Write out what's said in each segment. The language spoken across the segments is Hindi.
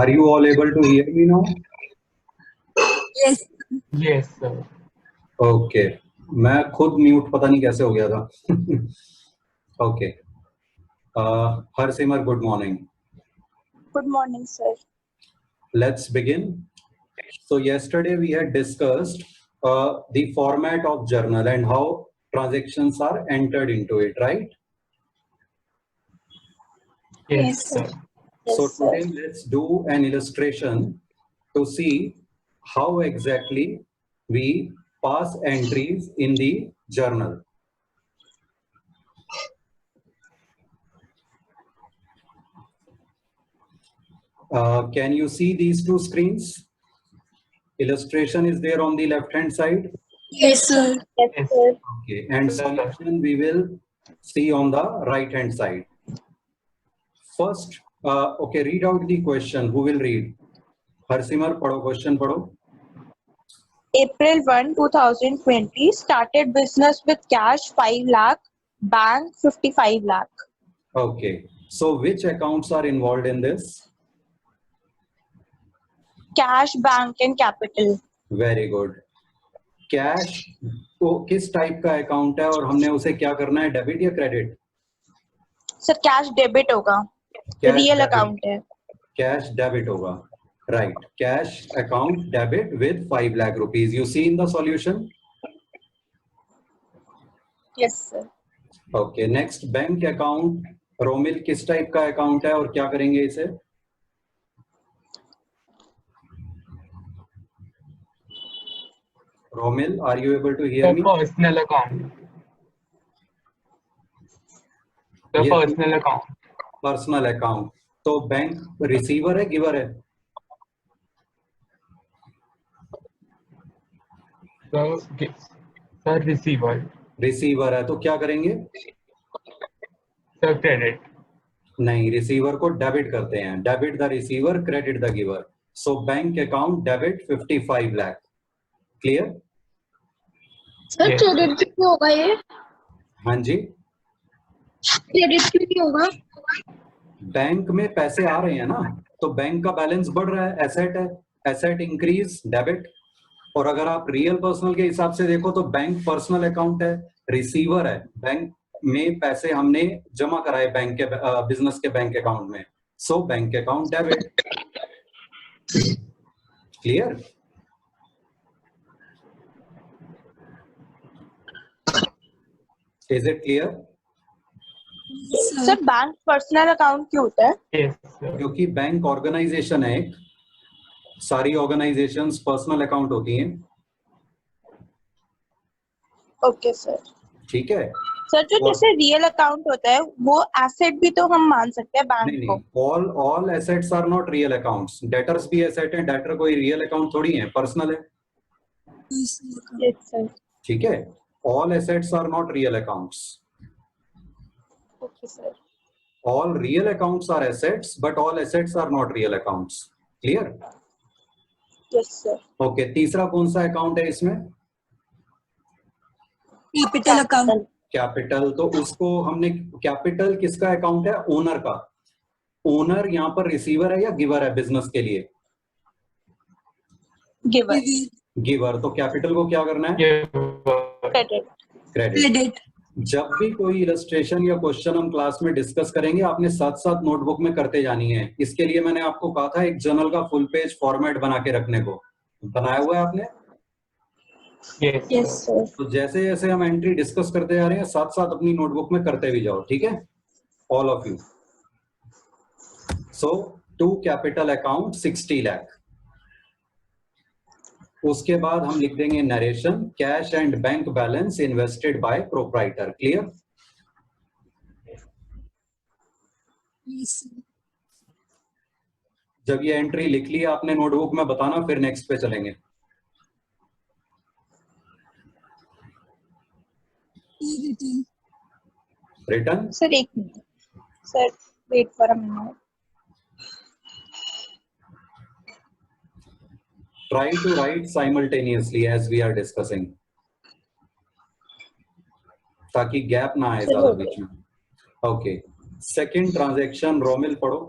Are you all able to hear me now? Yes. Yes, sir. Okay. मैं खुद म्यूट पता नहीं कैसे हो गया था. Okay. Harsimar, good morning. Good morning, sir. Let's begin. So yesterday we had discussed the format of journal and how transactions are entered into it, right? Yes, sir. Yes, So sir. today let's do an illustration to see how exactly we pass entries in the journal. Can you see these two screens? Illustration is there on the left hand side. Yes, sir. Yes, Yes. sir. Okay, and solution we will see on the right hand side. First, okay, read out the question. Who will read? Harsimar, padho question padho. April 1, 2020, started business with cash 5 lakh, bank 55 lakh. Okay, so which accounts are involved in this? Cash, bank and capital. Very good. Cash तो किस टाइप का अकाउंट है और हमने उसे क्या करना है, डेबिट या क्रेडिट? सर कैश डेबिट होगा, रियल अकाउंट है. कैश डेबिट होगा, right. Cash account debit with 5 lakh rupees. You see in the solution. Yes sir. Okay, next bank account. Romil, किस टाइप का अकाउंट है और क्या करेंगे इसे? Romil, are you able to hear The me? personal account. The Yes. personal account. Personal account. तो बैंक रिसीवर है, गिवर है? The receiver. रिसीवर है, तो क्या करेंगे? The credit. नहीं, रिसीवर को डेबिट करते हैं. Debit the receiver, credit the giver. So bank account debit 55 lakh. Clear? Sir Yes. Credit क्यों होगा ये? हाँ जी. क्रेडिट क्यों होगा? बैंक में पैसे आ रहे हैं ना, तो बैंक का बैलेंस बढ़ रहा है, एसेट है, एसेट इंक्रीज, डेबिट. और अगर आप रियल पर्सनल के हिसाब से देखो तो बैंक पर्सनल अकाउंट है, रिसीवर है, बैंक में पैसे हमने जमा कराए बैंक के बिजनेस के बैंक अकाउंट में. So bank account debit. Clear? Is it clear? Sir bank personal account क्यों होता है? Yes, sir. क्योंकि बैंक ऑर्गेनाइजेशन है एक. सारी ऑर्गेनाइजेशंस पर्सनल अकाउंट होती हैं. Okay sir. ठीक है. सर जो जैसे रियल अकाउंट होता है वो एसेट भी तो हम मान सकते हैं नहीं बैंक को. नहीं, all assets are not real accounts. Debtors भी एसेट है, डेटर कोई रियल अकाउंट थोड़ी है, पर्सनल है. Yes sir. ठीक है. All assets are not real accounts. Okay sir. All real accounts are assets, but all assets are not real accounts. Clear? Yes sir. Okay, तीसरा कौन सा अकाउंट है इसमें? Capital account. कैपिटल. तो उसको हमने, कैपिटल किसका अकाउंट है? ओनर का. ओनर यहाँ पर रिसीवर है या गिवर है बिजनेस के लिए? गिवर. गिवर. तो कैपिटल को क्या करना है? क्रेडिट. क्रेडिट. जब भी कोई इलस्ट्रेशन या क्वेश्चन हम क्लास में डिस्कस करेंगे, आपने साथ साथ नोटबुक में करते जानी है. इसके लिए मैंने आपको कहा था एक जर्नल का फुल पेज फॉर्मेट बना के रखने को. बनाया हुआ है आपने? Yes sir. तो जैसे जैसे हम एंट्री डिस्कस करते जा रहे हैं, साथ साथ अपनी नोटबुक में करते भी जाओ. ठीक है, all of you. So to capital account 60 lakh. उसके बाद हम लिख देंगे narration, cash and bank balance invested by proprietor. Clear? जब ये एंट्री लिख ली आपने नोटबुक में, बताना, फिर नेक्स्ट पे चलेंगे. रिटर्न. सर एक minute sir, wait for a minute. Try to write simultaneously as we are discussing, ताकि गैप ना आए ज्यादा बीच में. Okay, second transaction. रोमिल पढ़ो.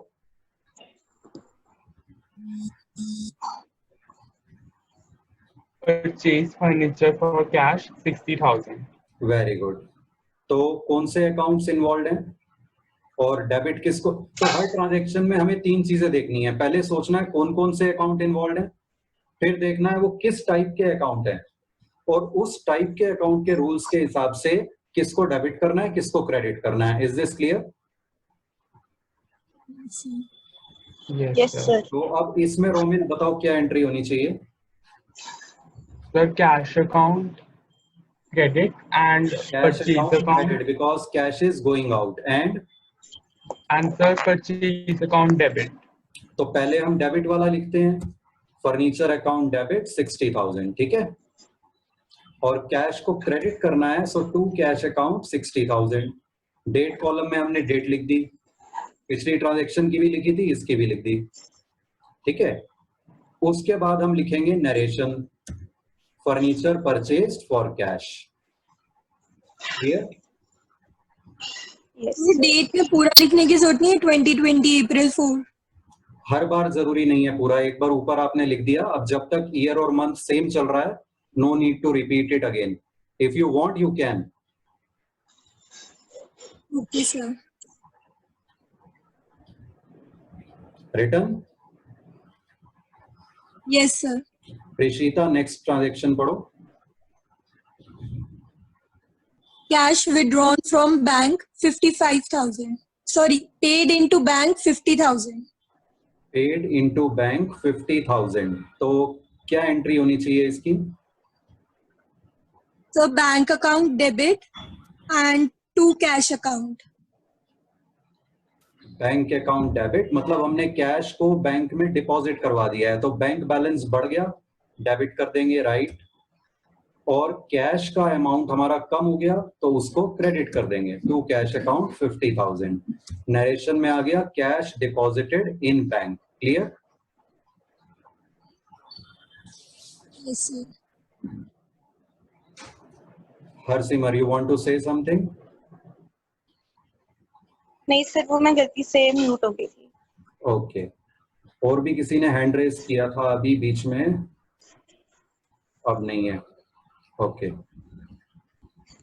Purchase furniture for cash 60,000. Very good. तो कौन से अकाउंट्स इन्वॉल्व हैं और डेबिट किसको? तो हर ट्रांजैक्शन में हमें तीन चीजें देखनी है। पहले सोचना है कौन कौन से अकाउंट इन्वॉल्व है, फिर देखना है वो किस टाइप के अकाउंट है, और उस टाइप के अकाउंट के रूल्स के हिसाब से किसको डेबिट करना है, किसको क्रेडिट करना है। Is this clear? Yes, Yes, sir. sir. तो अब इसमें रोमिल बताओ क्या एंट्री होनी चाहिए? Sir, cash account credit and cash purchase account account credit because cash is going out and and sir purchase account debit. तो पहले हम डेबिट वाला लिखते हैं, फर्नीचर अकाउंट डेबिट 60,000, ठीक है। और कैश को क्रेडिट करना है, so to cash account 60,000। Date column में हमने डेट लिख दी, पिछली ट्रांजैक्शन की भी लिखी थी, इसकी भी लिख दी, ठीक है। उसके बाद हम लिखेंगे narration, furniture purchased for cash. Clear? Yes. Date में पूरा लिखने की जरूरत नहीं है, 2020 अप्रैल 4। हर बार जरूरी नहीं है पूरा, एक बार ऊपर आपने लिख दिया। अब जब तक ईयर और मंथ सेम चल रहा है, no need to repeat it again. If you want you can. Okay sir. Return. Yes sir. Preshita next transaction पढ़ो। Cash withdrawn from bank 55,000, sorry paid into bank 50,000। Paid into bank 50,000, तो क्या एंट्री होनी चाहिए इसकी? Sir bank account debit and to cash account. Bank account debit मतलब हमने कैश को बैंक में डिपॉजिट करवा दिया है, तो बैंक बैलेंस बढ़ गया, डेबिट कर देंगे, राइट। और कैश का अमाउंट हमारा कम हो गया तो उसको क्रेडिट कर देंगे, टू कैश अकाउंट 50,000। नरेशन में आ गया cash deposited in bank. Clear? Yes sir. Harsimar, you want to say something? नहीं सर, वो मैं गलती से म्यूट हो गई थी। ओके। और भी किसी ने हैंड रेज किया था अभी बीच में, अब नहीं है। ओके।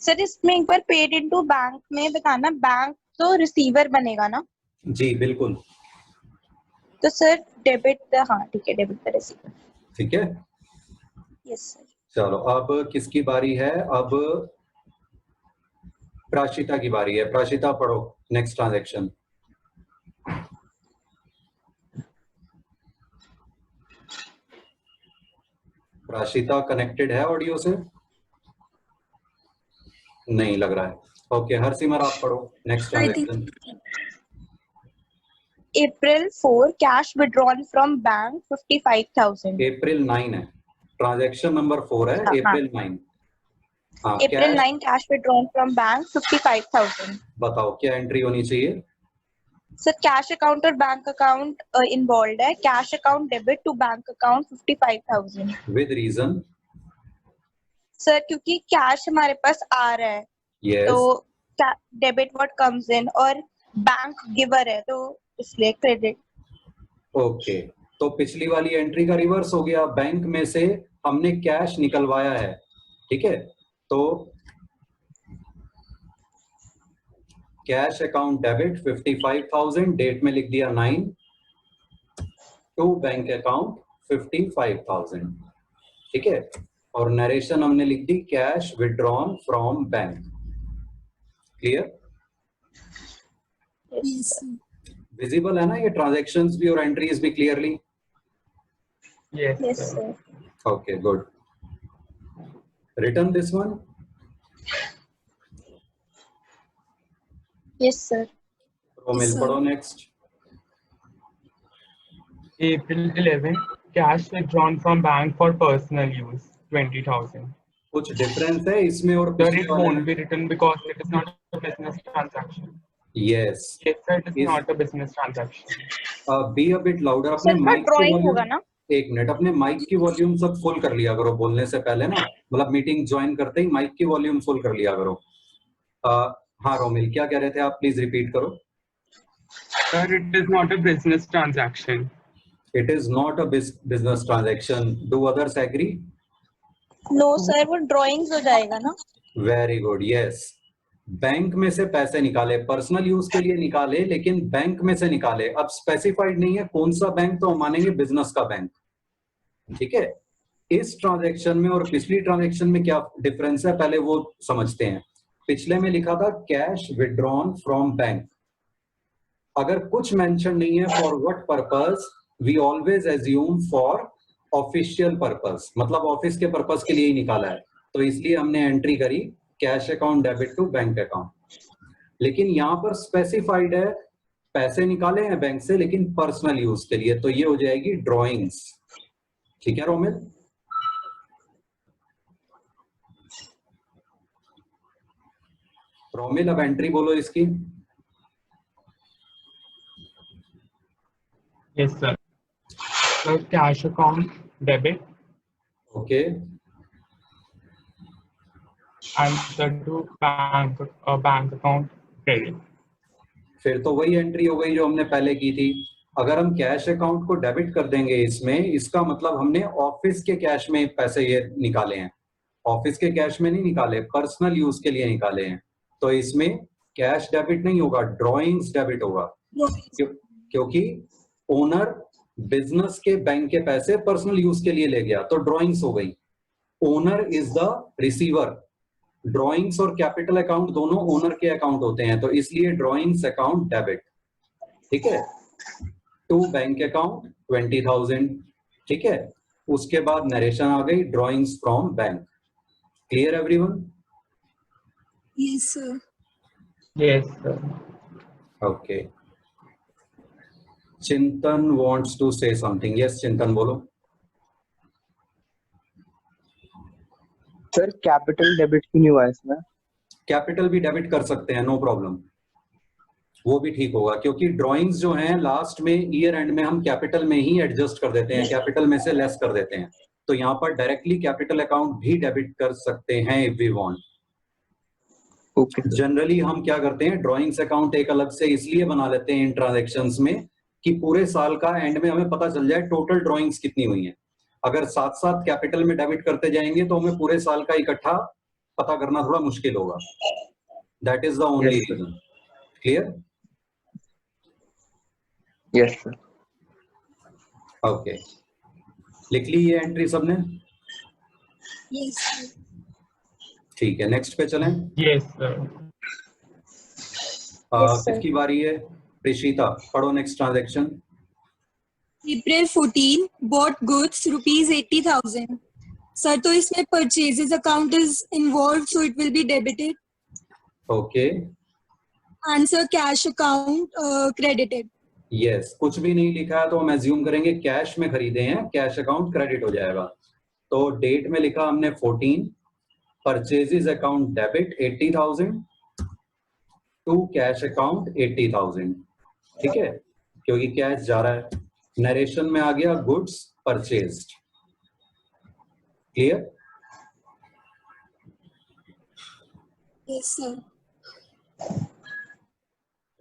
सर इसमें एक बार पेड इनटू बैंक में बताना, बैंक तो रिसीवर बनेगा ना? जी बिल्कुल, तो सर डेबिट, हाँ ठीक है, डेबिट का रिसीवर। ठीक है। Yes sir. चलो अब किसकी बारी है? अब प्राशिता की बारी है। प्राशिता पढ़ो नेक्स्ट ट्रांजैक्शन। प्राशिता कनेक्टेड है ऑडियो से? नहीं लग रहा है। ओके, हरसिमर आप पढ़ो next I think- transaction. April 4 cash withdrawn from bank 55,000. अप्रैल 9 है, ट्रांजैक्शन नंबर 4 है, हाँ। अप्रैल 9। हाँ, April cash 9 cash withdrawn from bank 55,000. बताओ क्या एंट्री होनी चाहिए? सर कैश अकाउंट और बैंक अकाउंट इन्वॉल्व है, cash account debit to bank account 55,000। With reason? Sir क्योंकि कैश हमारे पास आ रहा है, यस। तो डेबिट व्हाट कम्स इन, और बैंक गिवर है तो इसलिए क्रेडिट। ओके, तो पिछली वाली एंट्री का रिवर्स हो गया, बैंक में से हमने कैश निकलवाया है, ठीक है। तो कैश अकाउंट डेबिट 55,000, डेट में लिख दिया 9, टू बैंक अकाउंट 55,000, ठीक है। और नरेशन हमने लिख दी cash withdrawn from bank. Clear? Yes sir. Visible है ना ये ट्रांजैक्शंस भी और एंट्रीज भी clearly? Yes, yes sir. Sir. Okay, good. Return this one. Yes sir. Romil, sir. पढ़ो next. April 11 cash withdrawn from bank for personal use 20,000. कुछ डिफरेंस है इसमें और Sir, पिछले it वाले won't में? be written because it is not a business transaction. Yes. Yes, sir, it is Is- not a business transaction. Be a bit louder. अपने सर इसका माइक की ड्राइंग होगा वॉल्यूम, ना? एक मिनट, अपने माइक की वॉल्यूम सब फुल कर लिया करो बोलने से पहले ना, मतलब मीटिंग ज्वाइन करते ही माइक की वॉल्यूम फुल कर लिया करो। हाँ रोमिल, क्या कह रहे थे आप? प्लीज रिपीट करो। Sir, it is not a business transaction. It is not a business transaction. Do others agree? No sir, वो ड्राइंग्स हो जाएगा ना. Very good, yes. बैंक में से पैसे निकाले, पर्सनल यूज के लिए निकाले, लेकिन बैंक में से निकाले. अब स्पेसिफाइड नहीं है कौन सा बैंक, तो हम मानेंगे बिजनेस का बैंक. ठीक है. इस ट्रांजैक्शन में और पिछली ट्रांजैक्शन में क्या डिफरेंस है, पहले वो समझते हैं. पिछले में लिखा था कैश विड्रॉन फ्रॉम बैंक. अगर कुछ मेंशन नहीं है for what purpose, we always assume for official purpose, मतलब ऑफिस के पर्पस के लिए ही निकाला है, तो इसलिए हमने एंट्री करी cash account debit to bank account. लेकिन यहां पर स्पेसिफाइड है पैसे निकाले हैं बैंक से लेकिन पर्सनल यूज के लिए, तो ये हो जाएगी ड्रॉइंग्स. ठीक है रोमिल? रोमिल अब एंट्री बोलो इसकी. Yes, sir. So cash account debit okay. and the to bank account credit. फिर तो वही एंट्री हो गई जो हमने पहले की थी. अगर हम कैश अकाउंट को डेबिट कर देंगे इसमें, इसका मतलब हमने ऑफिस के कैश में पैसे ये निकाले हैं. ऑफिस के कैश में नहीं निकाले, पर्सनल यूज के लिए निकाले हैं, तो इसमें कैश डेबिट नहीं होगा, ड्रॉइंग्स डेबिट होगा. क्योंकि ओनर बिजनेस के बैंक के पैसे पर्सनल यूज के लिए ले गया, तो ड्रॉइंग्स हो गई. Owner is the receiver. Drawings और कैपिटल अकाउंट दोनों ओनर के अकाउंट होते हैं, तो इसलिए ड्रॉइंग्स अकाउंट डेबिट. ठीक है. To bank account 20,000. ठीक है. उसके बाद नरेशन आ गई drawings from bank. Clear everyone? Yes, sir. Yes, sir. Okay. Chintan wants to say something. Yes, चिंतन बोलो. सर कैपिटल डेबिट क्यों नहीं हुआ इसमें? कैपिटल भी डेबिट कर सकते हैं, नो प्रॉब्लम, वो भी ठीक होगा, क्योंकि ड्राइंग्स जो हैं लास्ट में ईयर एंड में हम कैपिटल में ही एडजस्ट कर देते हैं, कैपिटल में से लेस कर देते हैं, तो यहाँ पर डायरेक्टली कैपिटल अकाउंट भी डेबिट कर सकते हैं if we want. Okay. Generally हम क्या करते हैं, ड्राइंग्स अकाउंट एक अलग से इसलिए बना लेते हैं इन ट्रांजेक्शन्स में कि पूरे साल का एंड में हमें पता चल जाए टोटल ड्राइंग्स कितनी हुई हैं. अगर साथ साथ कैपिटल में डेबिट करते जाएंगे तो हमें पूरे साल का इकट्ठा पता करना थोड़ा मुश्किल होगा. That is the only reason. Clear? Yes sir. Okay. लिख ली ये एंट्री सबने? Yes, sir. ठीक है, नेक्स्ट पे चलें. Yes, sir. किसकी बारी है? प्रीशिता, पढ़ो next transaction. April 14 bought goods rupees 80,000. Sir, तो इसमें purchases account is involved, so it will be debited. Okay. And sir, cash account credited. Yes, कुछ भी नहीं लिखा है तो हम एज्यूम करेंगे कैश में खरीदे हैं, कैश अकाउंट क्रेडिट हो जाएगा. तो डेट में लिखा हमने 14, purchases account debit 80,000 to cash account 80,000. ठीक है, क्योंकि कैश जा रहा है. नरेशन में आ गया goods purchased. Clear? Yes, sir.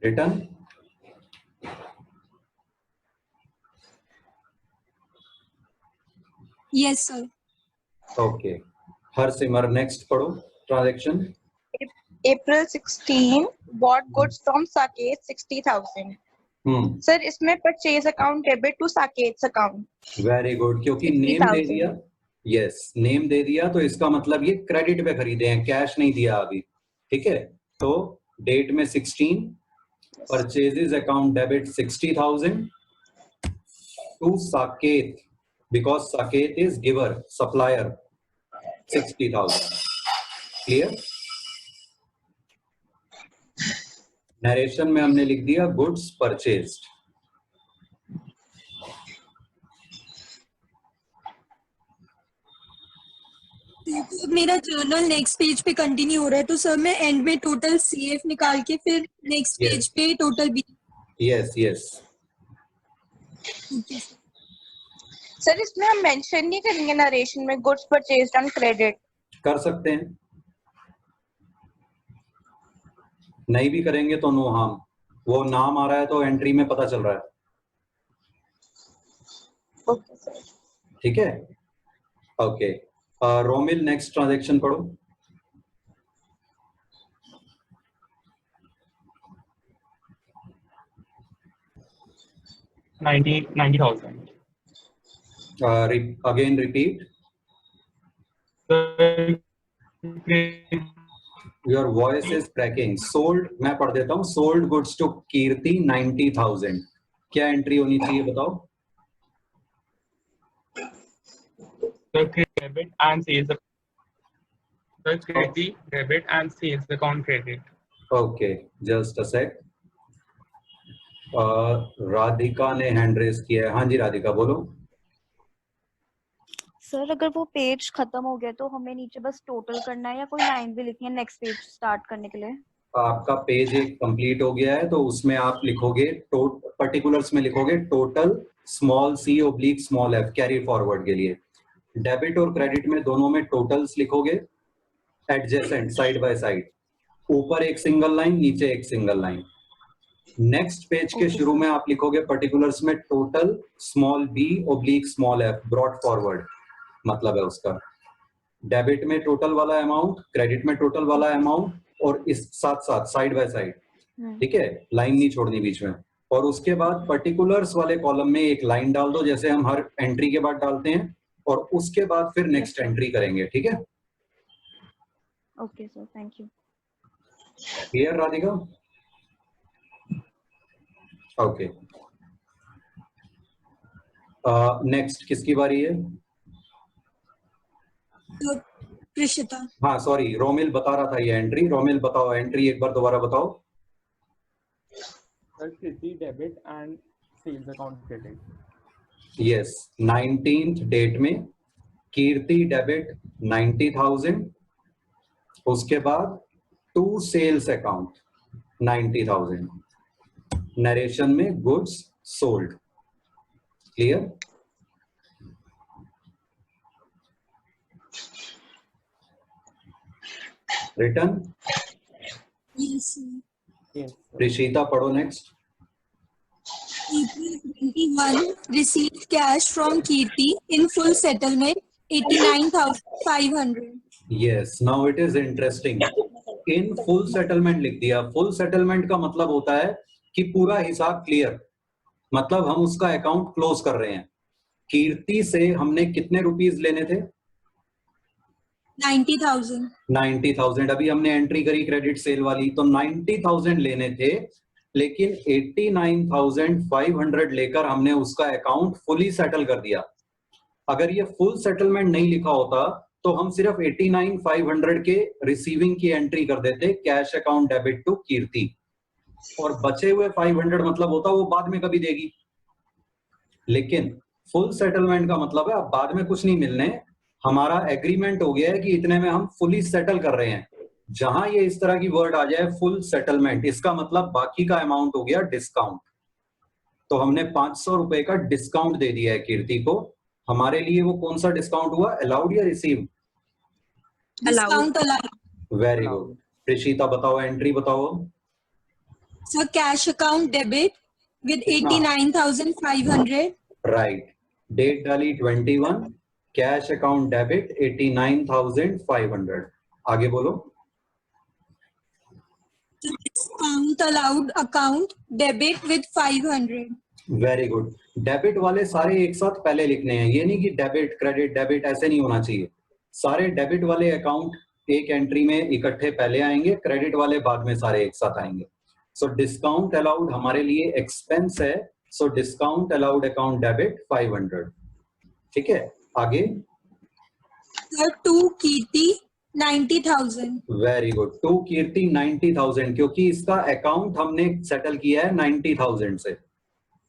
Return. Yes, sir. Okay. Harsimar next पढ़ो transaction. April 16 bought goods from Saket 60,000. Sir इसमें purchase account debit to Saket account. Very good, क्योंकि नेम दे दिया. यस, नेम दे दिया तो इसका मतलब ये क्रेडिट पे खरीदे हैं, कैश नहीं दिया अभी. ठीक है, तो डेट में 16, purchases account debit 60,000 to Saket, because Saket is giver, supplier 60,000. Clear? Narration में हमने लिख दिया गुड्स परचेज्ड. मेरा जर्नल नेक्स्ट पेज पे कंटिन्यू हो रहा है, तो सर मैं एंड में टोटल CF निकाल के फिर नेक्स्ट Yes. पेज पे total B. Yes yes. Sir इसमें हम मेंशन नहीं करेंगे नरेशन में गुड्स परचेज्ड ऑन क्रेडिट. कर सकते हैं, नहीं भी करेंगे तो नो हार्म. वो नाम आ रहा है तो एंट्री में पता चल रहा है. Okay, sir. ठीक है, ओके। रोमिल नेक्स्ट ट्रांजैक्शन पढ़ो। 90,000. Again repeat. Your voice is cracking. Sold, मैं पढ़ देता हूँ। सोल्ड गुड्स टू कीर्ति 90,000, क्या एंट्री होनी चाहिए बताओ? Debit and sales. Debit and sales account credit. Okay, just a sec. Radhika ने हैंड रेज किया है। हाँ जी राधिका बोलो। सर अगर वो पेज खत्म हो गया तो हमें नीचे बस टोटल करना है या कोई लाइन भी लिखनी है नेक्स्ट पेज स्टार्ट करने के लिए? आपका पेज एक कंप्लीट हो गया है तो उसमें आप लिखोगे पर्टिकुलर्स में लिखोगे total small c oblique small f carry forward के लिए। डेबिट और क्रेडिट में दोनों में टोटल्स लिखोगे एडजेसेंट साइड बाय साइड, ऊपर एक सिंगल लाइन नीचे एक सिंगल लाइन। नेक्स्ट पेज के शुरू में आप लिखोगे पर्टिकुलर्स में total small B oblique small F brought forward, मतलब है उसका डेबिट में टोटल वाला अमाउंट, क्रेडिट में टोटल वाला अमाउंट, और इस साथ साथ साइड बाय साइड, ठीक है, लाइन नहीं छोड़नी बीच में। और उसके बाद पर्टिकुलर्स वाले कॉलम में एक लाइन डाल दो जैसे हम हर एंट्री के बाद डालते हैं, और उसके बाद फिर नेक्स्ट एंट्री करेंगे, ठीक है? Okay sir, thank you. Clear Radhika? Okay, next किसकी बारी है? प्रिशिता। हाँ सॉरी, रोमिल बता रहा था ये एंट्री। रोमिल बताओ एंट्री एक बार दोबारा बताओ। Kirti debit and sales account credit. Yes, 19th date में कीर्ति डेबिट 90,000, उसके बाद टू सेल्स अकाउंट 90,000, नरेशन में goods sold. Clear? Return? Yes, sir. Yes. Rishita पढ़ो next. April 21 received cash from Kirti in full settlement 89,500. Yes, now it is interesting. In full settlement लिख दिया। फुल सेटलमेंट का मतलब होता है कि पूरा हिसाब क्लियर, मतलब हम उसका अकाउंट क्लोज कर रहे हैं। कीर्ति से हमने कितने रुपीस लेने थे? 90,000. 90,000। अभी हमने एंट्री करी क्रेडिट सेल वाली, तो 90,000 लेने थे, लेकिन 89,500 लेकर हमने उसका अकाउंट फुली सेटल कर दिया। अगर ये फुल सेटलमेंट नहीं लिखा होता तो हम सिर्फ 89,500 के रिसीविंग की एंट्री कर देते, कैश अकाउंट डेबिट टू कीर्ति, और बचे हुए 500 मतलब होता वो बाद में कभी देगी। लेकिन फुल सेटलमेंट का मतलब है अब बाद में कुछ नहीं मिलने, हमारा एग्रीमेंट हो गया है कि इतने में हम फुली सेटल कर रहे हैं। जहां ये इस तरह की वर्ड आ जाए फुल सेटलमेंट, इसका मतलब बाकी का अमाउंट हो गया डिस्काउंट। तो हमने 500 रुपए का डिस्काउंट दे दिया है कीर्ति को। हमारे लिए वो कौन सा डिस्काउंट हुआ? अलाउड या receive? Discount allowed. Very good. Rishita बताओ एंट्री बताओ। So cash account debit with 89,500. Right, date डाली 21, कैश अकाउंट डेबिट 89,500। आगे बोलो। Discount allowed account debit with 500. Very good. Debit वाले सारे एक साथ पहले लिखने हैं, ये नहीं कि डेबिट क्रेडिट डेबिट, ऐसे नहीं होना चाहिए। सारे डेबिट वाले अकाउंट एक एंट्री में इकट्ठे पहले आएंगे, क्रेडिट वाले बाद में सारे एक साथ आएंगे। सो डिस्काउंट अलाउड हमारे लिए एक्सपेंस है, so discount allowed account debit 500। ठीक है, आगे। Sir, to Kirti 90,000. Very good. To Kirti 90,000, क्योंकि इसका अकाउंट हमने सेटल किया है 90,000 से।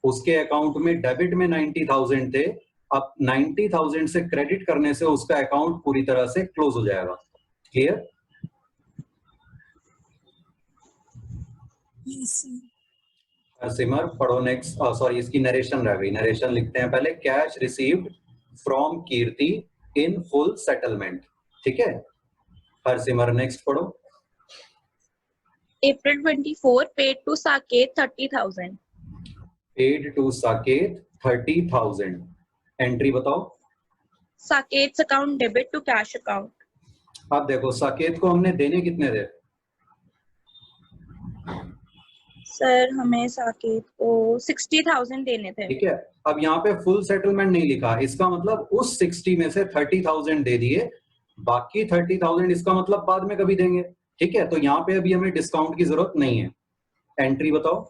उसके अकाउंट में डेबिट में 90,000 थे, अब 90,000 से क्रेडिट करने से उसका अकाउंट पूरी तरह से क्लोज हो जाएगा। क्लियर? Yes, sir. सिमर पढ़ो नेक्स्ट। सॉरी, इसकी नरेशन रह गई, नरेशन लिखते हैं पहले। Cash received from Kirti in full settlement. ठीक है, हर सिमर नेक्स्ट पढ़ो। April 24 paid to Saket 30,000. Paid to Saket 30,000। Entry बताओ। Saket's account debit to cash account. अब देखो साकेत को हमने देने कितने थे? सर हमें साकेत को 60,000 देने थे। ठीक है, अब यहाँ पे फुल सेटलमेंट नहीं लिखा, इसका मतलब उस 60 में से 30,000 दे दिए, बाकी 30,000 इसका मतलब बाद में कभी देंगे। ठीक है, तो यहाँ पे अभी हमें डिस्काउंट की जरूरत नहीं है। एंट्री बताओ।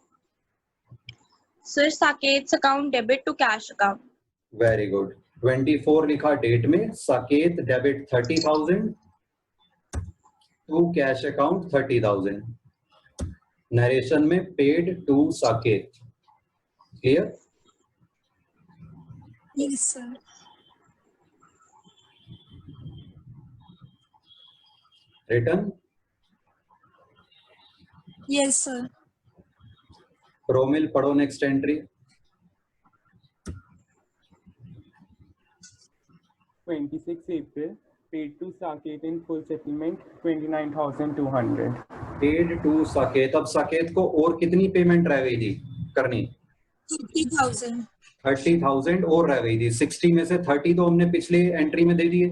Sir Saket's account debit to cash account. Very good. 24 लिखा डेट में, Saket debit 30,000 to cash account 30,000। Narration में paid to Saket. Clear? Yes, sir. Return. Yes, sir. Romil पढ़ो next entry. 26 April, paid to Saket in full settlement 29,200. Paid to Saket. अब साकेत को और कितनी पेमेंट रह गई थी करनी? 30,000. 30,000 और रह गई थी। 60 में से 30 तो हमने पिछले एंट्री में दे दिए,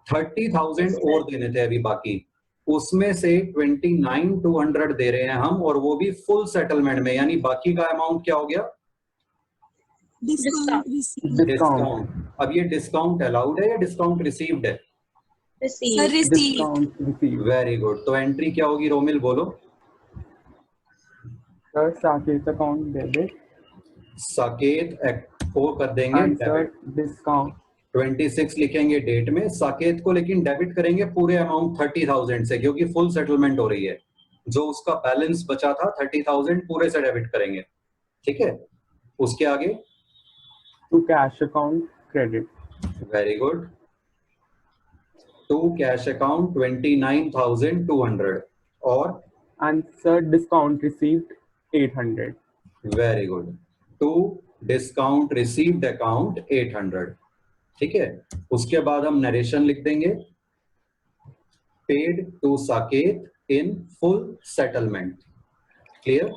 30,000 और देने थे अभी बाकी। उसमें से 29,200 दे रहे हैं हम, और वो भी फुल सेटलमेंट में, यानी बाकी का अमाउंट क्या हो गया? Discount received. डिस्काउंट। अब ये डिस्काउंट अलाउड है या डिस्काउंट रिसीव्ड है? Sir, Received. received. Discount received. Very good. तो एंट्री क्या होगी रोमिल, बोलो। Sir, Saket's account debit. Saket को कर देंगे And sir, डेबिट। discount. 26 लिखेंगे डेट में। साकेत को लेकिन डेबिट करेंगे पूरे अमाउंट 30,000 से, क्योंकि फुल सेटलमेंट हो रही है। जो उसका बैलेंस बचा था 30,000 पूरे से डेबिट करेंगे। ठीक है, उसके आगे To cash account credit. Very good. To cash account 29,200 और And sir, discount received 800. Very good. To discount received account 800। ठीक है, उसके बाद हम नरेशन लिख देंगे, paid to Saket in full settlement. Clear?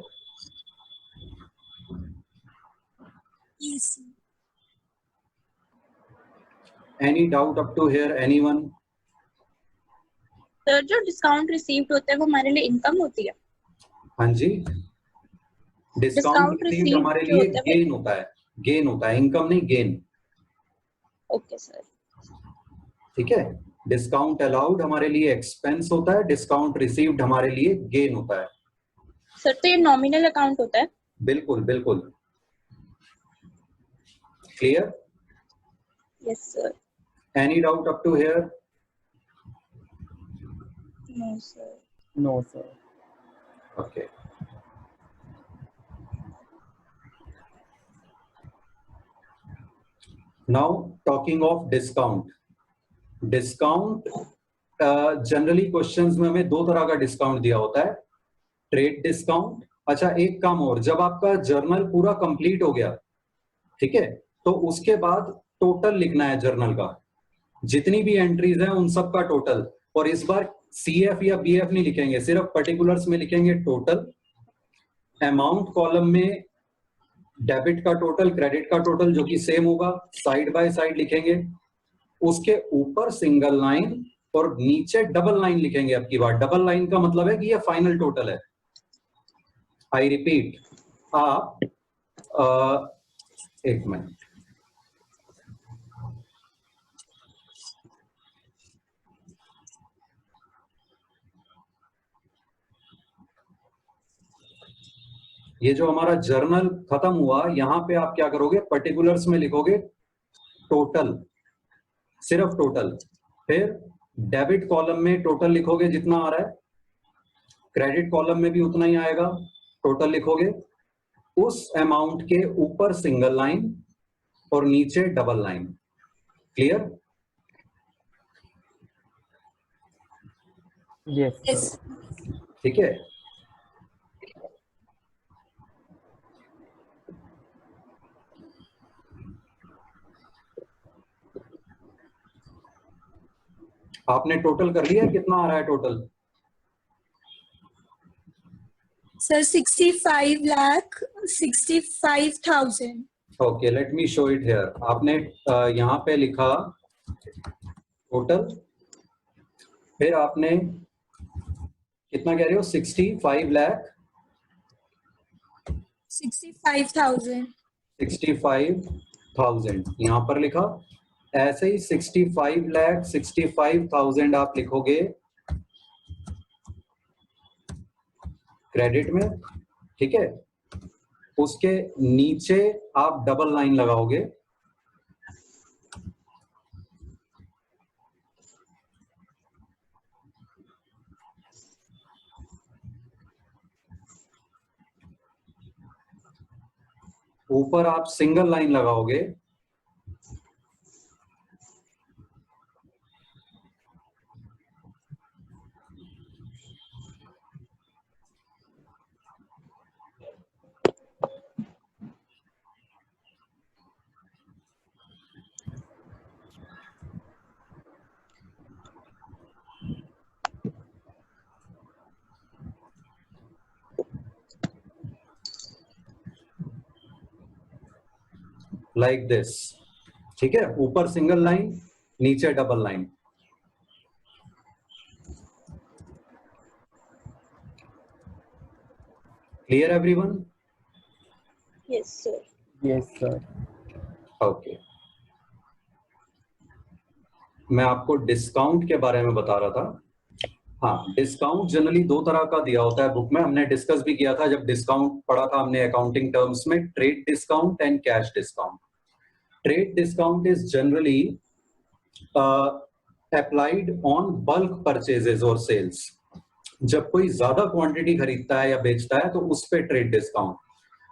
Yes, sir. Any doubt up to here anyone? Sir जो डिस्काउंट रिसीव्ड होता है वो हमारे लिए इनकम होती है। हाँ जी, डिस्काउंट Discount रिसीव्ड received हमारे जो लिए होता है गेन होता है, गेन होता है, इनकम नहीं, गेन। Okay sir. ठीक है, डिस्काउंट अलाउड हमारे लिए एक्सपेंस होता है, डिस्काउंट रिसीव्ड हमारे लिए गेन होता है। सर तो ये नॉमिनल अकाउंट होता है। बिल्कुल बिल्कुल। Clear? Yes sir. Any doubt up to here? No sir. No, sir. Okay. Now talking of discount. Discount generally questions में हमें दो तरह का डिस्काउंट दिया होता है, ट्रेड डिस्काउंट। अच्छा, एक काम और, जब आपका जर्नल पूरा कंप्लीट हो गया, ठीक है, तो उसके बाद टोटल लिखना है जर्नल का, जितनी भी एंट्रीज हैं उन सब का टोटल। और इस बार सीएफ या बीएफ नहीं लिखेंगे, सिर्फ पर्टिकुलर्स में लिखेंगे टोटल। अमाउंट कॉलम में डेबिट का टोटल, क्रेडिट का टोटल जो कि सेम होगा, साइड बाय साइड लिखेंगे। उसके ऊपर सिंगल लाइन और नीचे डबल लाइन लिखेंगे। अब की बार डबल लाइन का मतलब है कि ये फाइनल टोटल है। आई रिपीट, आप एक मिनट, ये जो हमारा जर्नल खत्म हुआ, यहां पे आप क्या करोगे, पर्टिकुलर्स में लिखोगे टोटल, सिर्फ टोटल। फिर डेबिट कॉलम में टोटल लिखोगे जितना आ रहा है, क्रेडिट कॉलम में भी उतना ही आएगा, टोटल लिखोगे। उस अमाउंट के ऊपर सिंगल लाइन और नीचे double line. Clear? Yes, sir. Yes. ठीक है, आपने टोटल कर लिया, कितना आ रहा है total? Sir, 65,65,000. Okay, let me show it here. आपने यहाँ पे लिखा टोटल, फिर आपने कितना कह रहे हो, 65 लाख 65,000. 65,000 यहाँ पर लिखा। ऐसे ही 65,65,000 आप लिखोगे क्रेडिट में, ठीक है। उसके नीचे आप डबल लाइन लगाओगे, ऊपर आप सिंगल लाइन लगाओगे, लाइक दिस, ठीक है। ऊपर सिंगल लाइन, नीचे double line. Clear everyone? Yes, sir. Yes, sir. Okay, मैं आपको डिस्काउंट के बारे में बता रहा था। हाँ, डिस्काउंट जनरली दो तरह का दिया होता है बुक में। हमने डिस्कस भी किया था जब डिस्काउंट पढ़ा था हमने अकाउंटिंग टर्म्स में, trade discount and cash discount. Trade discount is generally applied on bulk purchases और सेल्स। जब कोई ज्यादा क्वांटिटी खरीदता है या बेचता है तो उस पे ट्रेड डिस्काउंट।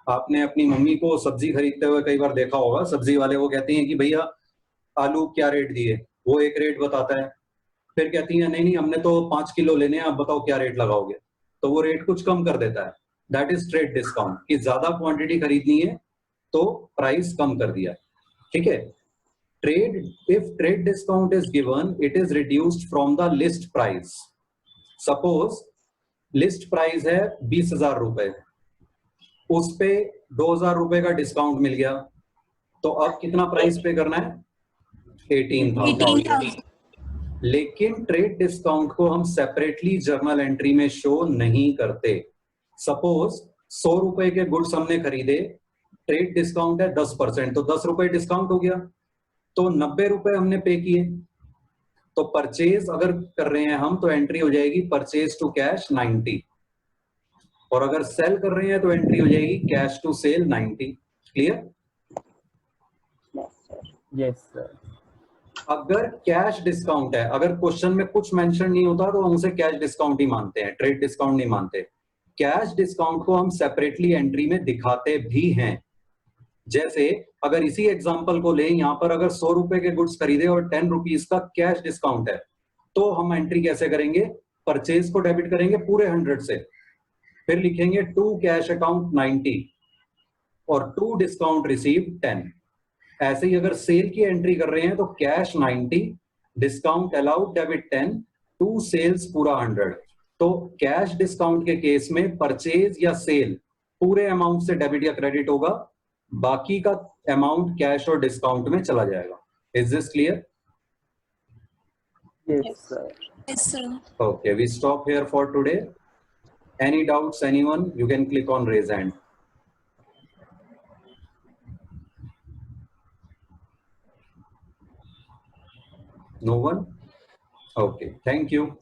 आपने अपनी मम्मी को सब्जी खरीदते हुए कई बार देखा होगा, सब्जी वाले वो कहते हैं कि भैया आलू क्या रेट दिए, वो एक रेट बताता है, फिर कहती है नहीं नहीं हमने तो 5 किलो लेने हैं, आप बताओ क्या रेट लगाओगे, तो वो रेट कुछ कम कर देता है। दैट इज ट्रेड डिस्काउंट, कि ज्यादा क्वांटिटी खरीदनी है तो प्राइस कम कर दिया, ठीक है। Trade, if trade discount is given, it is reduced from the list price. Suppose list price है 20,000 रुपए, उस पे 2,000 रुपए का डिस्काउंट मिल गया, तो अब कितना प्राइस पे करना है, 18,000। लेकिन ट्रेड डिस्काउंट को हम सेपरेटली जर्नल एंट्री में शो नहीं करते। सपोज 100 रुपए के गुड्स हमने खरीदे, ट्रेड डिस्काउंट है 10%, तो 10 रुपए डिस्काउंट हो गया, तो 90 रुपए हमने पे किए। तो परचेज अगर कर रहे हैं हम तो एंट्री हो जाएगी परचेज टू कैश 90, और अगर सेल कर रहे हैं तो एंट्री हो जाएगी cash to sale 90। Clear? Yes, sir. अगर कैश डिस्काउंट है, अगर क्वेश्चन में कुछ मेंशन नहीं होता तो हम उसे कैश डिस्काउंट ही मानते हैं, ट्रेड डिस्काउंट नहीं मानते। कैश डिस्काउंट को हम सेपरेटली एंट्री में दिखाते भी हैं। जैसे अगर इसी एग्जांपल को ले, यहां पर अगर 100 रुपए के गुड्स खरीदे और 10 रुपीज का कैश डिस्काउंट है, तो हम एंट्री कैसे करेंगे, परचेज को डेबिट करेंगे पूरे 100 से, फिर लिखेंगे टू कैश अकाउंट 90 और टू डिस्काउंट रिसीव 10। ऐसे ही अगर सेल की एंट्री कर रहे हैं तो cash 90, discount allowed debit 10, to sales पूरा 100। तो कैश डिस्काउंट के केस में परचेज या सेल पूरे अमाउंट से डेबिट या क्रेडिट होगा, बाकी का अमाउंट कैश और डिस्काउंट में चला जाएगा। Is this clear? Yes, sir. Yes, sir. Okay, we stop here for today. Any doubts, anyone? You can click on raise hand. No one? Okay, thank you.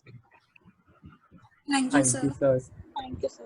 Thank you, Thank sir. you, sir. Thank you, sir.